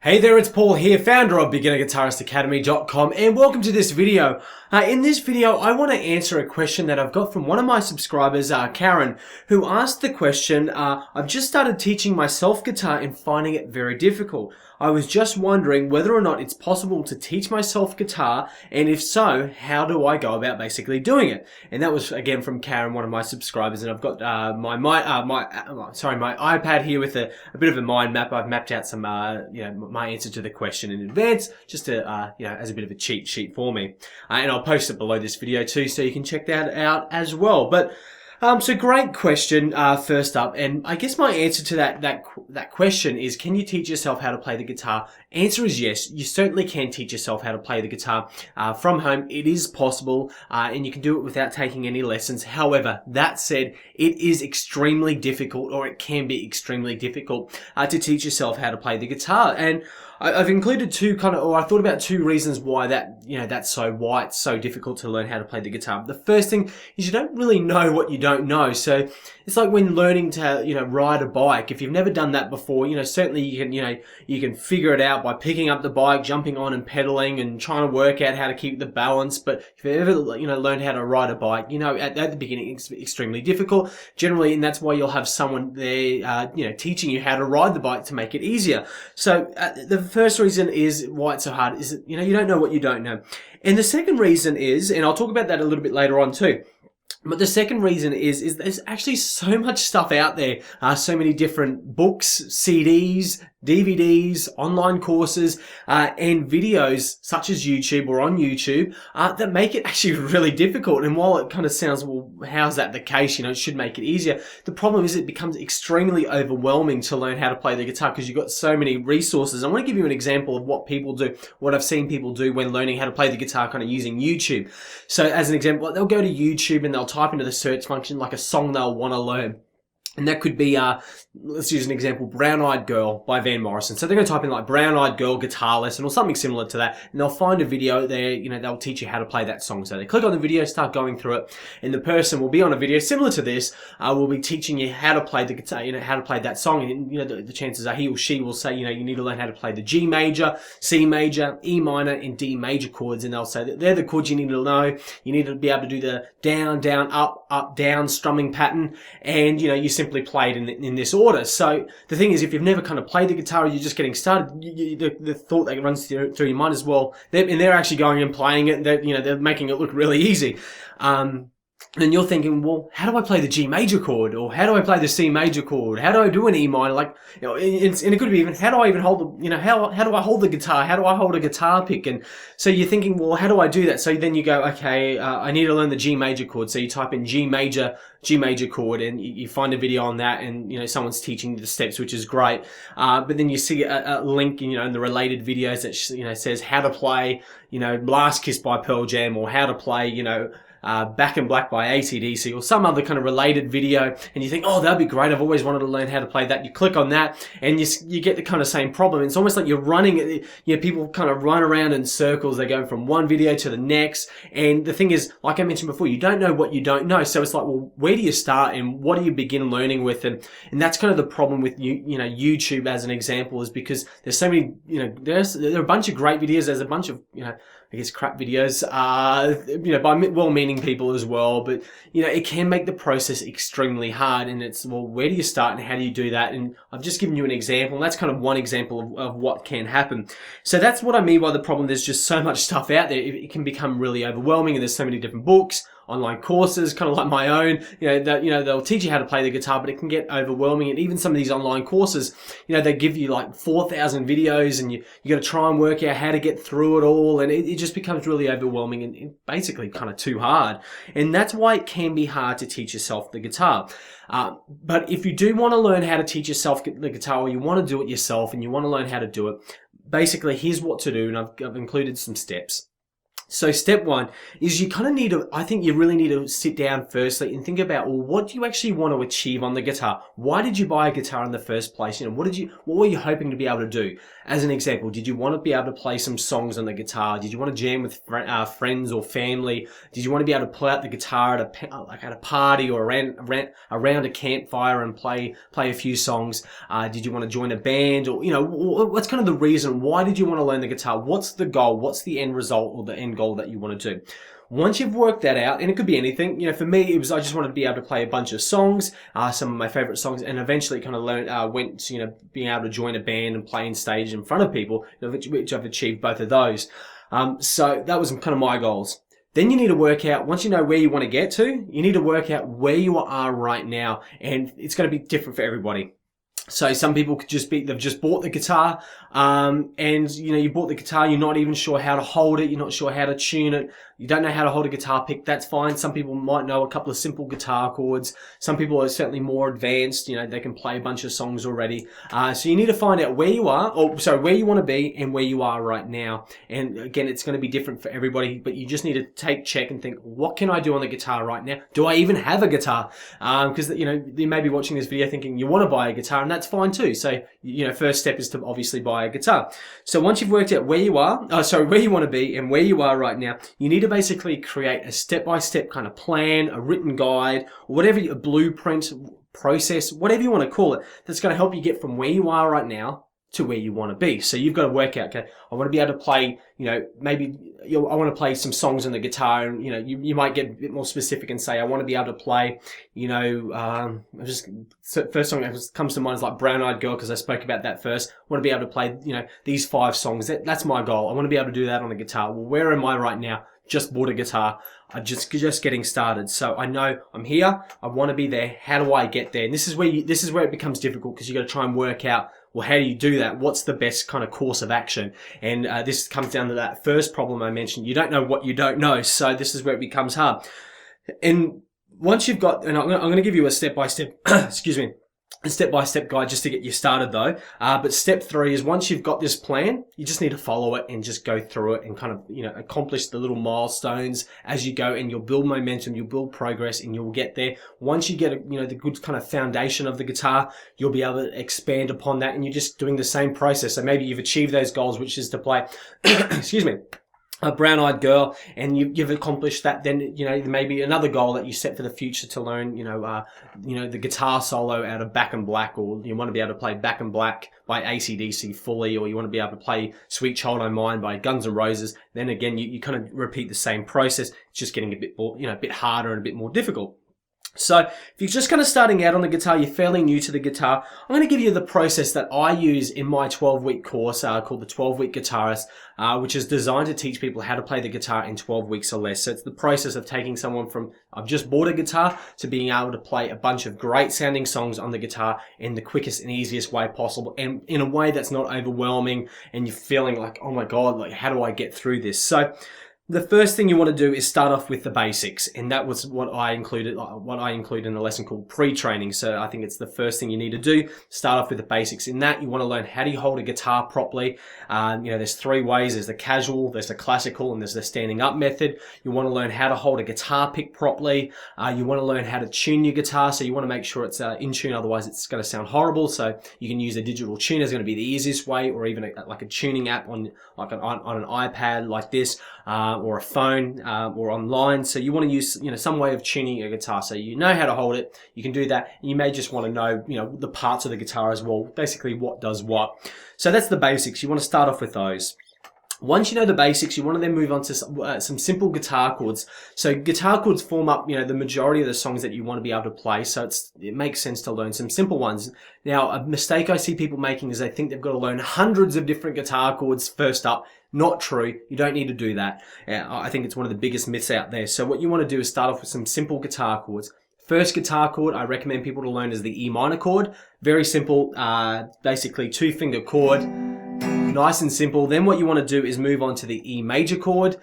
Hey there, it's Paul here, founder of BeginnerGuitaristAcademy.com, and welcome to this video. In this video, I want to answer a question that I've got from one of my subscribers, Karen, who asked the question, I've just started teaching myself guitar and finding it very difficult. I was just wondering whether or not it's possible to teach myself guitar, and if so, how do I go about basically doing it? And that was, again, from Karen, one of my subscribers, and I've got my iPad here with a bit of a mind map. I've mapped out some, my answer to the question in advance, just to, as a bit of a cheat sheet for me. And I'll post it below this video too, so you can check that out as well. But, so great question, first up. And I guess my answer to that question is, can you teach yourself how to play the guitar? Answer is yes. You certainly can teach yourself how to play the guitar, from home. It is possible, and you can do it without taking any lessons. However, that said, it is extremely difficult, or it can be extremely difficult, to teach yourself how to play the guitar. And I've included I thought about two reasons why that's why it's so difficult to learn how to play the guitar. The first thing is you don't really know what you don't know. So it's like when learning to, ride a bike. If you've never done that before, certainly you can figure it out by picking up the bike, jumping on and pedaling and trying to work out how to keep the balance. But if you've ever, learned how to ride a bike, at the beginning it's extremely difficult generally, and that's why you'll have someone there, teaching you how to ride the bike to make it easier. So the first reason is why it's so hard is that, you don't know what you don't know. And the second reason is, and I'll talk about that a little bit later on too, but the second reason is there's actually so much stuff out there, so many different books, CDs, DVDs, online courses, and videos such as YouTube or on YouTube, that make it actually really difficult. And while it kind of sounds, well, how's that the case? It should make it easier. The problem is it becomes extremely overwhelming to learn how to play the guitar because you've got so many resources. I want to give you an example of what people do, what I've seen people do when learning how to play the guitar kind of using YouTube. So as an example, they'll go to YouTube and they'll type into the search function like a song they'll want to learn. And that could be, let's use an example, Brown Eyed Girl by Van Morrison. So they're going to type in like Brown Eyed Girl guitar lesson or something similar to that. And they'll find a video there, they'll teach you how to play that song. So they click on the video, start going through it. And the person will be on a video similar to this, will be teaching you how to play the guitar, how to play that song. And, the chances are he or she will say, you need to learn how to play the G major, C major, E minor, and D major chords. And they'll say that they're the chords you need to know. You need to be able to do the down, down, up, up, down strumming pattern. And, you simply played in this order. So the thing is, if you've never kind of played the guitar or you're just getting started, the thought that runs through your mind as well, they're actually going and playing it, they're making it look really easy. And you're thinking, well, how do I play the G major chord? Or how do I play the C major chord? How do I do an E minor? And it could be even, how do I even hold the, how do I hold the guitar? How do I hold a guitar pick? And so you're thinking, well, how do I do that? So then you go, okay, I need to learn the G major chord. So you type in G major chord, and you find a video on that, and, someone's teaching you the steps, which is great. But then you see a link, in the related videos that, says how to play, Last Kiss by Pearl Jam, or how to play, Back in Black by AC/DC, or some other kind of related video, and you think, oh, that'd be great, I've always wanted to learn how to play that. You click on that, and you get the kind of same problem. It's almost like you're running, people kind of run around in circles. They're going from one video to the next, and the thing is, like I mentioned before, you don't know what you don't know. So it's like, well, where do you start, and what do you begin learning with? And that's kind of the problem with YouTube as an example, is because there's so many, there are a bunch of great videos, there's a bunch of, I guess crap videos, by well-meaning people as well, but, it can make the process extremely hard, and it's, well, where do you start and how do you do that? And I've just given you an example, and that's kind of one example of what can happen. So that's what I mean by the problem. There's just so much stuff out there, it can become really overwhelming, and there's so many different books, online courses, kind of like my own, they'll teach you how to play the guitar, but it can get overwhelming. And even some of these online courses, they give you like 4,000 videos, and you got to try and work out how to get through it all, and it just becomes really overwhelming and basically kind of too hard. And that's why it can be hard to teach yourself the guitar. But if you do want to learn how to teach yourself the guitar, or you want to do it yourself and you want to learn how to do it, basically here's what to do, and I've included some steps. So step one is you kind of need to, I think you really need to sit down firstly and think about, well, what do you actually want to achieve on the guitar? Why did you buy a guitar in the first place? What were you hoping to be able to do? As an example, did you want to be able to play some songs on the guitar? Did you want to jam with friends or family? Did you want to be able to pull out the guitar at a party or around a campfire and play a few songs? Did you want to join a band, or what's kind of the reason? Why did you want to learn the guitar? What's the goal? What's the end result or the end goal that you want to do? Once you've worked that out, and it could be anything, for me, it was I just wanted to be able to play a bunch of songs, some of my favorite songs, and eventually kind of went to, being able to join a band and play on stage in front of people, which I've achieved both of those. So that was kind of my goals. Then you need to work out, once you know where you want to get to, you need to work out where you are right now, and it's going to be different for everybody. So some people could they've just bought the guitar, and you bought the guitar, you're not even sure how to hold it, you're not sure how to tune it, you don't know how to hold a guitar pick, that's fine. Some people might know a couple of simple guitar chords. Some people are certainly more advanced, they can play a bunch of songs already. So you need to find out where you are, where you want to be and where you are right now. And again, it's going to be different for everybody, but you just need to check and think, what can I do on the guitar right now? Do I even have a guitar? Because, you may be watching this video thinking you want to buy a guitar, and that's fine too. So, first step is to obviously buy a guitar. So once you've worked out where you are, where you want to be and where you are right now, you need to basically create a step-by-step kind of plan, a written guide, or whatever, a blueprint, process, whatever you want to call it, that's going to help you get from where you are right now to where you want to be. So you've got to work out, okay, I want to be able to play, maybe I want to play some songs on the guitar, and, you might get a bit more specific and say, I want to be able to play, first song that comes to mind is like Brown Eyed Girl, because I spoke about that first. I want to be able to play, these 5 songs. That's my goal. I want to be able to do that on the guitar. Well, where am I right now? Just bought a guitar. I'm just getting started. So I know I'm here. I want to be there. How do I get there? And this is where it becomes difficult, because you got to try and work out, well, how do you do that? What's the best kind of course of action? And this comes down to that first problem I mentioned. You don't know what you don't know. So this is where it becomes hard. And once you've got, and I'm going to give you a step-by-step, a step-by-step guide just to get you started though. But step 3 is, once you've got this plan, you just need to follow it and just go through it and kind of, accomplish the little milestones as you go, and you'll build momentum, you'll build progress, and you'll get there. Once you get, the good kind of foundation of the guitar, you'll be able to expand upon that, and you're just doing the same process. So maybe you've achieved those goals, which is to play, excuse me, a Brown Eyed Girl, and you've accomplished that. Then, maybe another goal that you set for the future to learn, the guitar solo out of Back in Black, or you want to be able to play Back in Black by AC/DC fully, or you want to be able to play Sweet Child O' Mine by Guns N' Roses. Then again, you kind of repeat the same process. It's just getting a bit more, a bit harder and a bit more difficult. So if you're just kind of starting out on the guitar, you're fairly new to the guitar, I'm going to give you the process that I use in my 12-week course called the 12-Week Guitarist, which is designed to teach people how to play the guitar in 12 weeks or less. So it's the process of taking someone from, I've just bought a guitar, to being able to play a bunch of great sounding songs on the guitar in the quickest and easiest way possible, and in a way that's not overwhelming and you're feeling like, oh my God, like, how do I get through this? So the first thing you want to do is start off with the basics, and that was what I include in a lesson called pre-training. So I think it's the first thing you need to do. Start off with the basics. In that, you want to learn how do you hold a guitar properly. There's 3 ways. There's the casual, there's the classical, and there's the standing up method. You want to learn how to hold a guitar pick properly. You want to learn how to tune your guitar. So you want to make sure it's in tune, otherwise it's going to sound horrible. So you can use a digital tuner, is going to be the easiest way, or even a tuning app on an iPad like this. Or a phone, or online. So you want to use, some way of tuning your guitar, so you know how to hold it. You can do that. And you may just want to know, the parts of the guitar as well. Basically, what does what. So that's the basics. You want to start off with those. Once you know the basics, you want to then move on to some simple guitar chords. So guitar chords form up, the majority of the songs that you want to be able to play. So it makes sense to learn some simple ones. Now, a mistake I see people making is they think they've got to learn hundreds of different guitar chords first up. Not true. You don't need to do that. I think it's one of the biggest myths out there. So what you want to do is start off with some simple guitar chords. First guitar chord I recommend people to learn is the E minor chord. Very simple, basically 2-finger chord. Nice and simple. Then what you want to do is move on to the E major chord,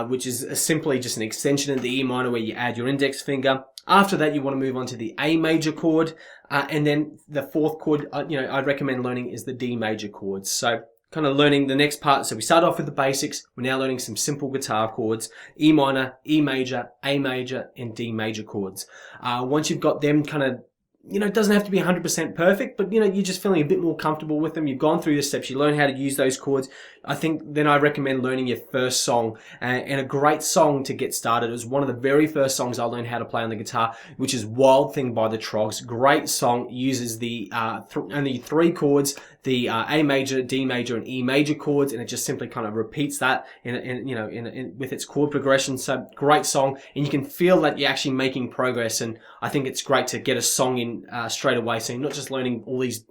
which is simply just an extension of the E minor where you add your index finger. After that, you want to move on to the A major chord, and then the 4th chord, I'd recommend learning is the D major chord. So kind of learning the next part. So we started off with the basics. We're now learning some simple guitar chords: E minor, E major, A major, and D major chords. Once you've got them kind of, it doesn't have to be 100% perfect, but, you're just feeling a bit more comfortable with them. You've gone through the steps. You learn how to use those chords. I think then I recommend learning your first song. And a great song to get started. It was one of the very first songs I learned how to play on the guitar, which is Wild Thing by the Troggs. Great song. Uses the only 3 chords, the A major, D major, and E major chords, and it just simply kind of repeats that with its chord progression. So great song, and you can feel that you're actually making progress. And I think it's great to get a song in straight away, so you're not just learning all these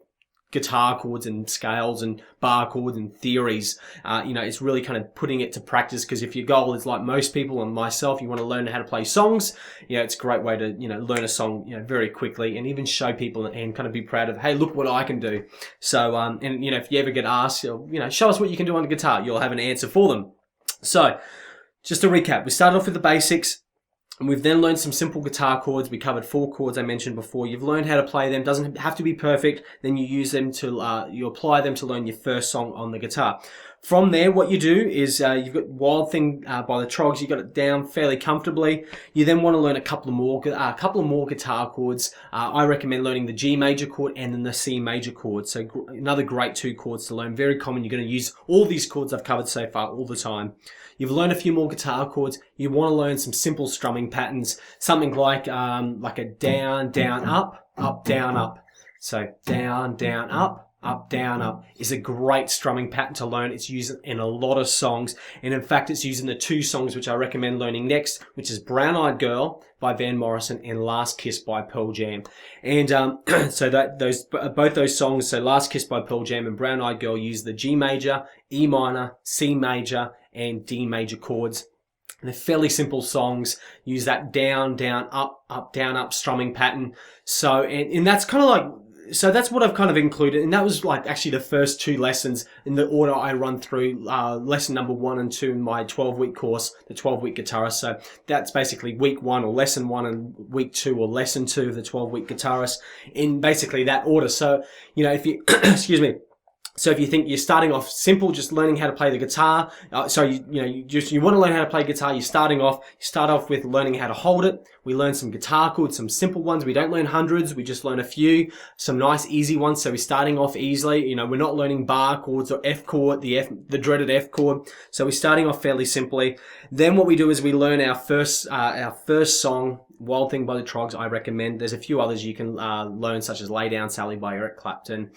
guitar chords and scales and bar chords and theories. It's really kind of putting it to practice, because if your goal is like most people and myself, you want to learn how to play songs, it's a great way to learn a song very quickly, and even show people and kind of be proud of, hey, look what I can do. So if you ever get asked, show us what you can do on the guitar, you'll have an answer for them. So just to recap, we started off with the basics. And we've then learned some simple guitar chords. We covered 4 chords I mentioned before. You've learned how to play them. Doesn't have to be perfect. Then you use them to, you apply them to learn your first song on the guitar. From there, what you do is you've got Wild Thing by the Troggs. You got it down fairly comfortably. You then want to learn a couple of more guitar chords. I recommend learning the G major chord and then the C major chord. So another great 2 chords to learn. Very common. You're going to use all these chords I've covered so far all the time. You've learned a few more guitar chords. You want to learn some simple strumming patterns, something like a down, down, up, down, up. So down, down, up, down, up is a great strumming pattern to learn. It's used in a lot of songs, and in fact, it's used in the 2 songs which I recommend learning next, which is Brown Eyed Girl by Van Morrison and Last Kiss by Pearl Jam. And so that both those songs, so Last Kiss by Pearl Jam and Brown Eyed Girl, use the G major, E minor, C major, and D major chords. And they're fairly simple songs. Use that down, down, up, down, up strumming pattern. So, and that's kind of like, so that's what I've kind of included. And that was like actually the first 2 lessons in the order I run through, lesson number 1 and 2 in my 12-week course, the 12-week guitarist. So that's basically week 1 or lesson 1 and week 2 or lesson 2 of the 12-week guitarist in basically that order. So, if you, excuse me. So if you think you're starting off simple, just learning how to play the guitar, you want to learn how to play guitar, you start off with learning how to hold it. We learn some guitar chords, some simple ones. We don't learn hundreds, we just learn a few, some nice easy ones. So we're starting off easily. We're not learning bar chords or F chord, the dreaded F chord. So we're starting off fairly simply. Then what we do is we learn our first song, Wild Thing by the Troggs. I recommend. There's a few others you can learn, such as Lay Down Sally by Eric Clapton.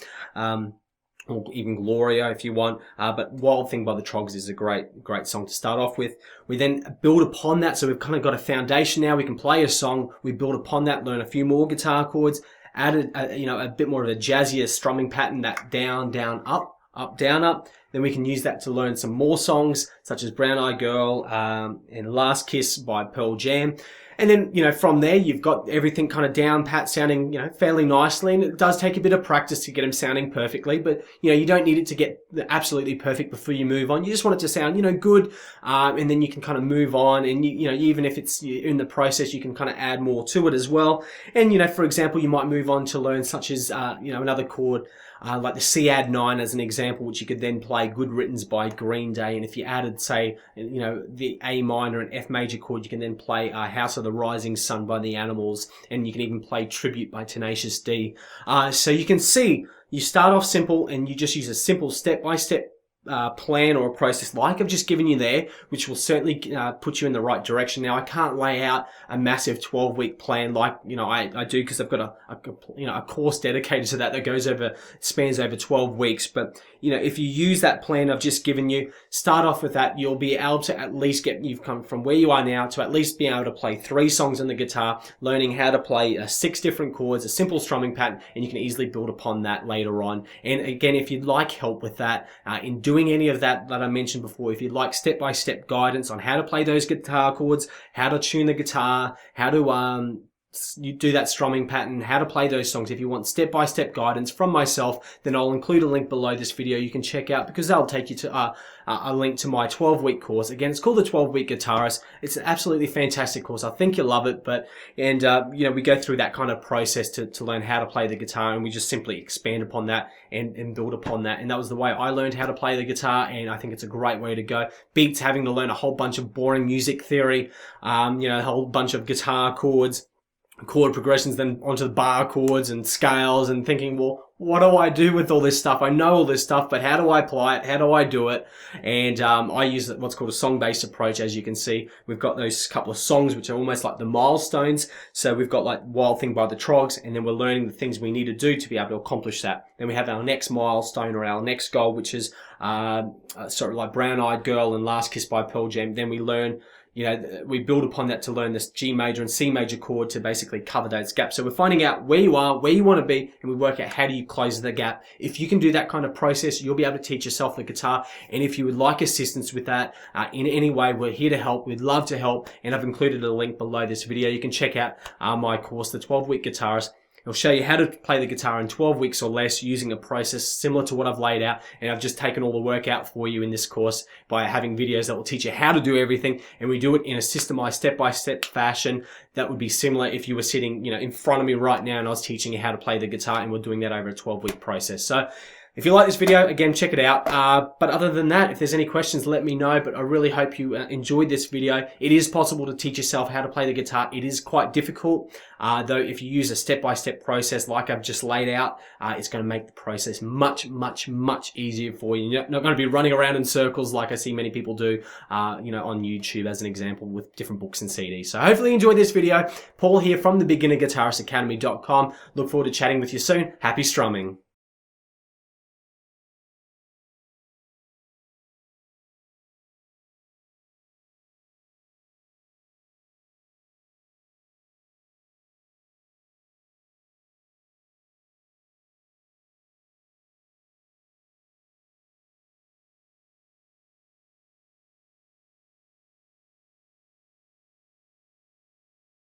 Or even Gloria if you want, but Wild Thing by the Troggs is a great song to start off with. We then build upon that, so we've kind of got a foundation now. We can play a song, we build upon that, learn a few more guitar chords, add a bit more of a jazzier strumming pattern, that down, down, up, down, up. Then we can use that to learn some more songs, such as Brown Eyed Girl and Last Kiss by Pearl Jam. And then, from there, you've got everything kind of down pat, sounding, fairly nicely. And it does take a bit of practice to get them sounding perfectly. But, you don't need it to get absolutely perfect before you move on. You just want it to sound, good. And then you can kind of move on. And, even if it's in the process, you can kind of add more to it as well. And, for example, you might move on to learn such as, another chord, like the C add 9 as an example, which you could then play Good Riddance by Green Day. And if you added, say, the A minor and F major chord, you can then play House of the Rising Sun by the Animals. And you can even play Tribute by Tenacious D. So you can see, you start off simple and you just use a simple step-by-step plan or a process like I've just given you there, which will certainly put you in the right direction. Now, I can't lay out a massive 12-week plan like I do, because I've got a course dedicated to that spans over 12 weeks. But if you use that plan I've just given you, start off with that, you'll be able to at least you've come from where you are now to at least be able to play 3 songs on the guitar, learning how to play 6 different chords, a simple strumming pattern, and you can easily build upon that later on. And again, if you'd like help with that, in doing any of that I mentioned before, if you'd like step-by-step guidance on how to play those guitar chords, how to tune the guitar, how to you do that strumming pattern, how to play those songs, if you want step-by-step guidance from myself, then I'll include a link below this video you can check out, because that'll take you to a link to my 12-week course. Again, it's called the 12-Week Guitarist. It's an absolutely fantastic course. I think you'll love it. We go through that kind of process to learn how to play the guitar, and we just simply expand upon that and build upon that. And that was the way I learned how to play the guitar, and I think it's a great way to go. Beats having to learn a whole bunch of boring music theory, a whole bunch of guitar chords, chord progressions, then onto the bar chords and scales, and thinking, well, what do I do with all this stuff? I know all this stuff, but how do I apply it? How do I do it? And I use what's called a song-based approach. As you can see, we've got those couple of songs which are almost like the milestones. So we've got like Wild Thing by the Trogs, and then we're learning the things we need to do to be able to accomplish that. Then we have our next milestone or our next goal, which is sort of like Brown Eyed Girl and Last Kiss by Pearl Jam. Then we learn, we build upon that to learn this G major and C major chord to basically cover those gaps. So we're finding out where you are, where you want to be, and we work out how do you close the gap. If you can do that kind of process, you'll be able to teach yourself the guitar. And if you would like assistance with that in any way, we're here to help. We'd love to help. And I've included a link below this video. You can check out my course, The 12-Week Guitarist. It'll show you how to play the guitar in 12 weeks or less using a process similar to what I've laid out. And I've just taken all the work out for you in this course by having videos that will teach you how to do everything. And we do it in a systemized step-by-step fashion that would be similar if you were sitting, in front of me right now and I was teaching you how to play the guitar, and we're doing that over a 12-week process. So if you like this video, again, check it out. But other than that, if there's any questions, let me know. But I really hope you enjoyed this video. It is possible to teach yourself how to play the guitar. It is quite difficult, though if you use a step-by-step process like I've just laid out, it's going to make the process much, much, much easier for you. You're not going to be running around in circles like I see many people do, on YouTube as an example with different books and CDs. So hopefully you enjoyed this video. Paul here from the BeginnerGuitaristAcademy.com. Look forward to chatting with you soon. Happy strumming.